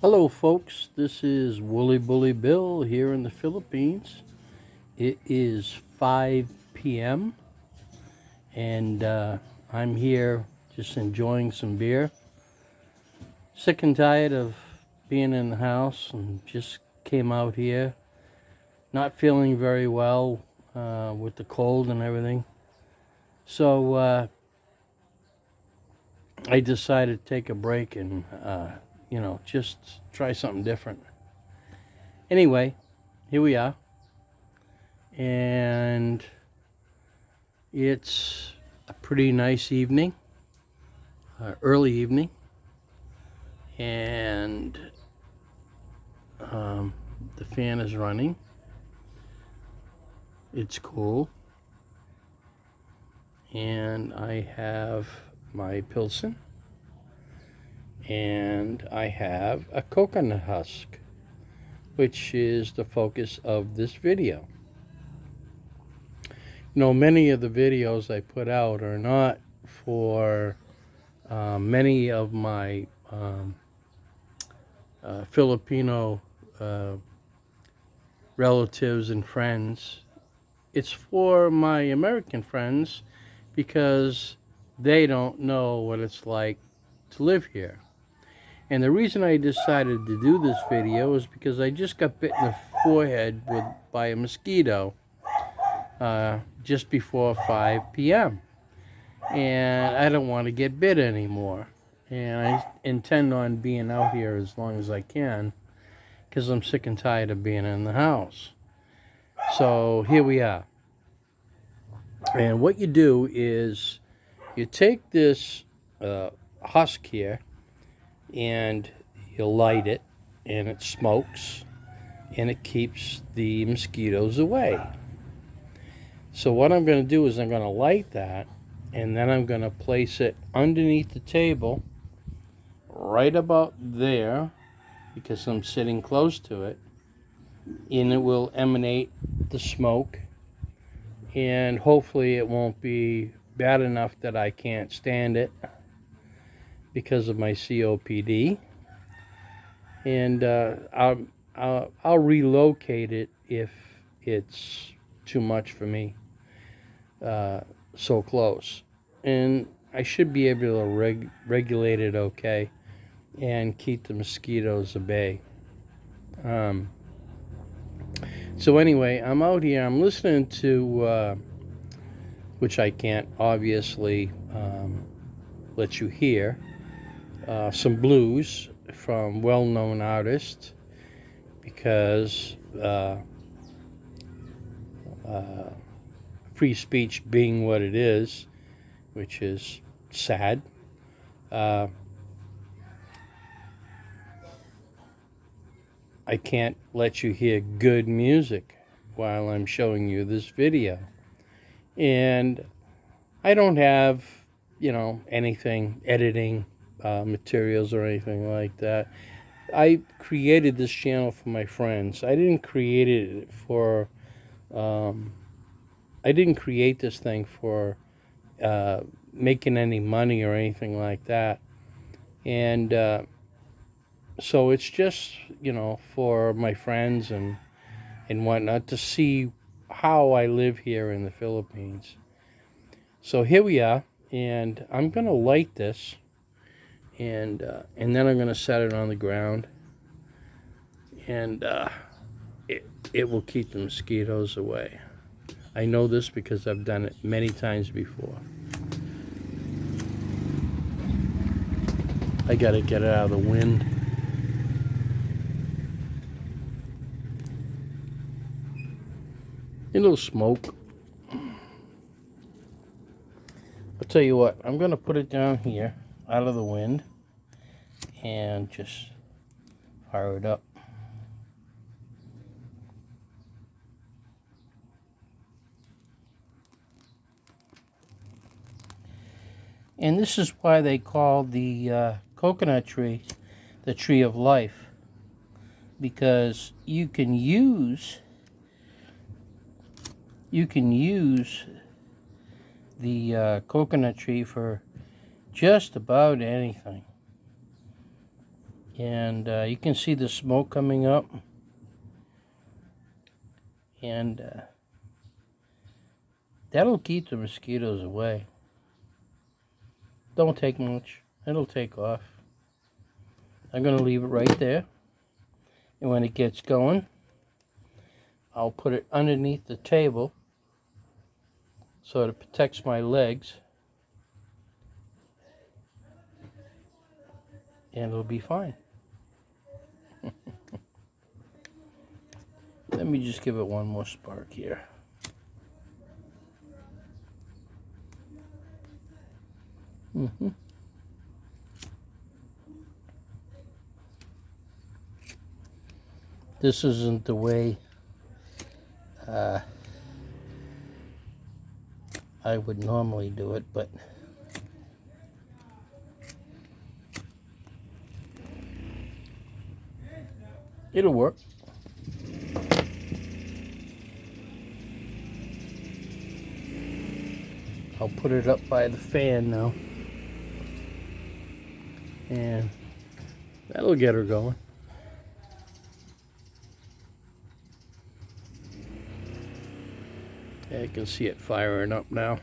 Hello, folks. This is Woolly Bully Bill here in the Philippines. It is 5 p.m. and I'm here just enjoying some beer. Sick and tired of being in the house and just came out here. Not feeling very well with the cold and everything. So I decided to take a break and, just try something different. Anyway, here we are. And it's a pretty nice evening, early evening, and the fan is running. It's cool, and I have my Pilsen, and I have a coconut husk, which is the focus of this video. Many of the videos I put out are not for many of my Filipino relatives and friends. It's for my American friends because they don't know what it's like to live here. And the reason I decided to do this video is because I just got bit in the forehead by a mosquito just before 5 p.m. And I don't want to get bit anymore. And I intend on being out here as long as I can because I'm sick and tired of being in the house. So here we are. And what you do is you take this husk here and you light it, and it smokes and it keeps the mosquitoes away. So what I'm going to do is I'm going to light that, and then I'm going to place it underneath the table right about there because I'm sitting close to it, and it will emanate the smoke, and hopefully it won't be bad enough that I can't stand it because of my COPD. And I'll relocate it if it's too much for me so close. And I should be able to regulate it okay and keep the mosquitoes at bay. So anyway, I'm out here. I'm listening to, which I can't obviously let you hear, some blues from well-known artists because free speech being what it is, which is sad. I can't let you hear good music while I'm showing you this video. And I don't have, anything, editing materials or anything like that. I created this channel for my friends. I didn't create it for, I didn't create this thing for making any money or anything like that. And so it's just, for my friends and whatnot to see how I live here in the Philippines. So here we are, and I'm going to light this, and then I'm going to set it on the ground, and it will keep the mosquitoes away. I know this because I've done it many times before. I got to get it out of the wind. A little smoke. I'll tell you what, I'm going to put it down here out of the wind and just fire it up. And this is why they call the coconut tree the tree of life, because you can use the coconut tree for just about anything. And you can see the smoke coming up. And that'll keep the mosquitoes away. Don't take much. It'll take off. I'm going to leave it right there. And when it gets going, I'll put it underneath the table so it protects my legs. And it'll be fine. Let me just give it one more spark here. This isn't the way I would normally do it, but it'll work. I'll put it up by the fan now. And that'll get her going. Yeah, you can see it firing up now.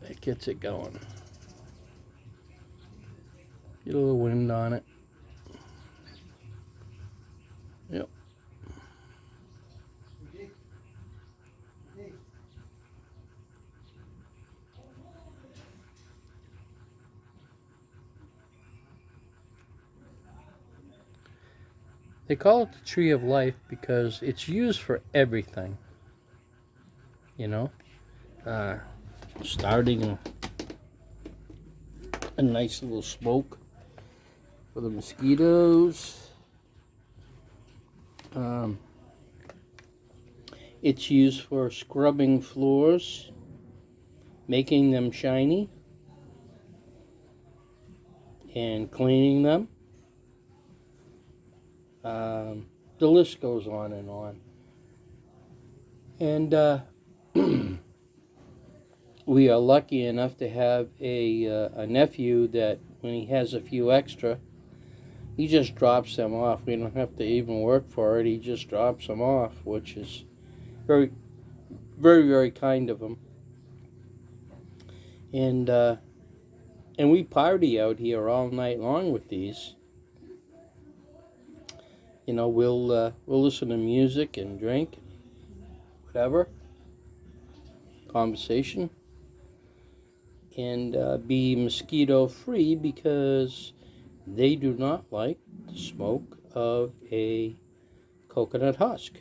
That gets it going. Get a little wind on it. Yep. They call it the tree of life because it's used for everything. You know, starting a nice little smoke for the mosquitoes. It's used for scrubbing floors, making them shiny, and cleaning them. The list goes on and on. And we are lucky enough to have a nephew that when he has a few extra, he just drops them off. We don't have to even work for it. He just drops them off, which is very, very, very kind of him. And we party out here all night long with these. You know, we'll listen to music and drink, whatever, conversation, and be mosquito free because they do not like the smoke of a coconut husk.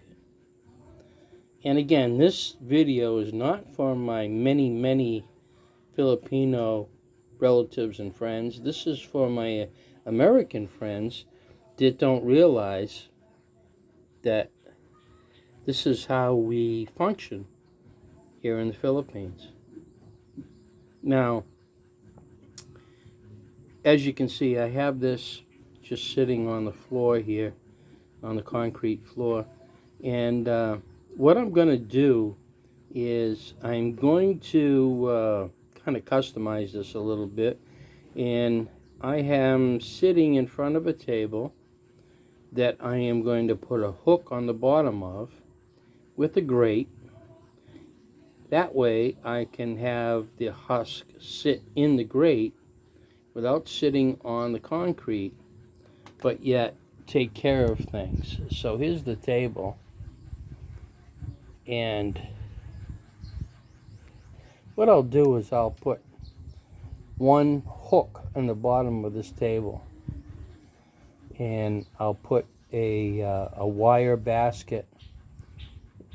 And again, this video is not for my many, many Filipino relatives and friends. This is for my American friends that don't realize that this is how we function here in the Philippines. Now, as you can see, I have this just sitting on the floor here, on the concrete floor. And what I'm going to do is I'm going to kind of customize this a little bit. And I am sitting in front of a table that I am going to put a hook on the bottom of with a grate. That way I can have the husk sit in the grate without sitting on the concrete, but yet take care of things. So here's the table, and what I'll do is I'll put one hook on the bottom of this table, and I'll put a wire basket,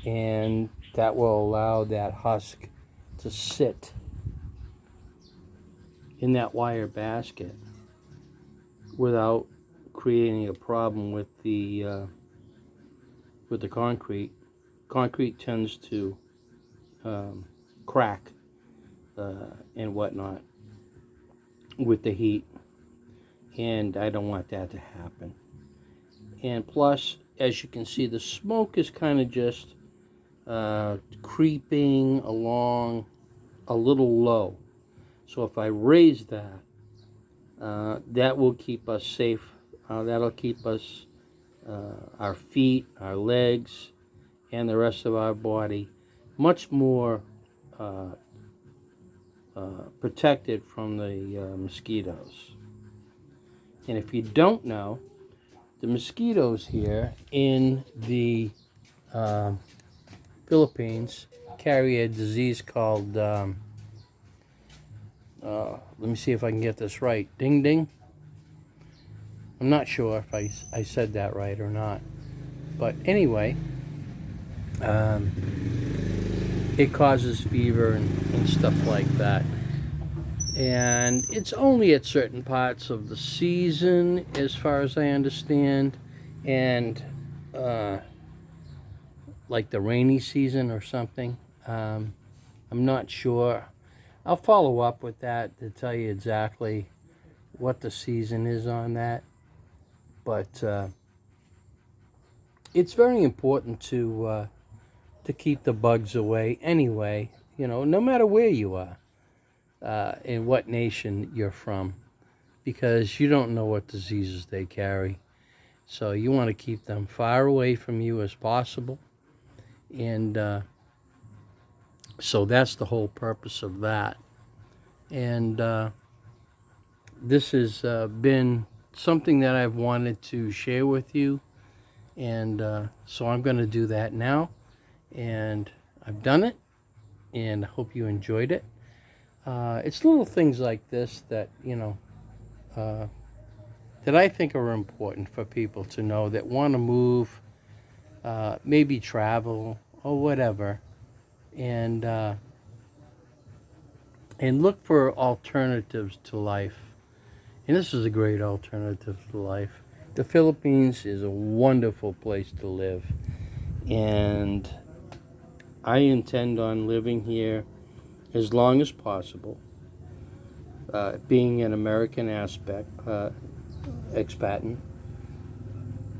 and that will allow that husk to sit in that wire basket without creating a problem with the concrete. Concrete tends to crack and whatnot with the heat, and I don't want that to happen. And plus, as you can see, the smoke is kind of just creeping along a little low. So if I raise that, that will keep us safe. That'll keep us, our feet, our legs, and the rest of our body much more protected from the mosquitoes. And if you don't know, the mosquitoes here in the Philippines carry a disease called, let me see if I can get this right, ding ding. I'm not sure if I said that right or not. But anyway, it causes fever and stuff like that. And it's only at certain parts of the season, as far as I understand. And like the rainy season or something. I'm not sure. I'll follow up with that to tell you exactly what the season is on that. But it's very important to keep the bugs away anyway, you know, no matter where you are, and what nation you're from, because you don't know what diseases they carry. So you want to keep them far away from you as possible. And so that's the whole purpose of that. And this has been something that I've wanted to share with you. And so I'm going to do that now. And I've done it. And I hope you enjoyed it. It's little things like this that, you know, that I think are important for people to know that want to move, maybe travel or whatever, and look for alternatives to life. And this is a great alternative to life. The Philippines is a wonderful place to live, and I intend on living here as long as possible, being an American expatriate.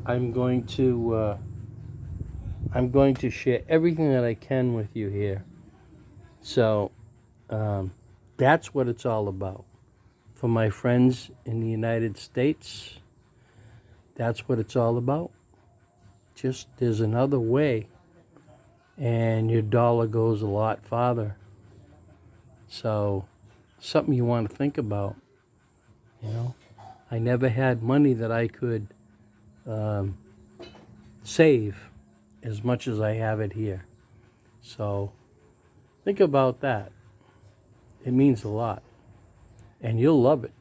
I'm going to share everything that I can with you here. So that's what it's all about. For my friends in the United States, that's what it's all about. Just there's another way, and your dollar goes a lot farther. So something you want to think about. You know, I never had money that I could save as much as I have it here. So think about that. It means a lot. And you'll love it.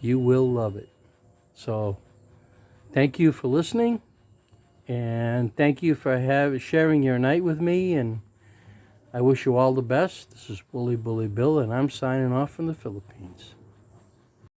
You will love it. So thank you for listening. And thank you for sharing your night with me. And I wish you all the best. This is Wooly Bully Bill, and I'm signing off from the Philippines.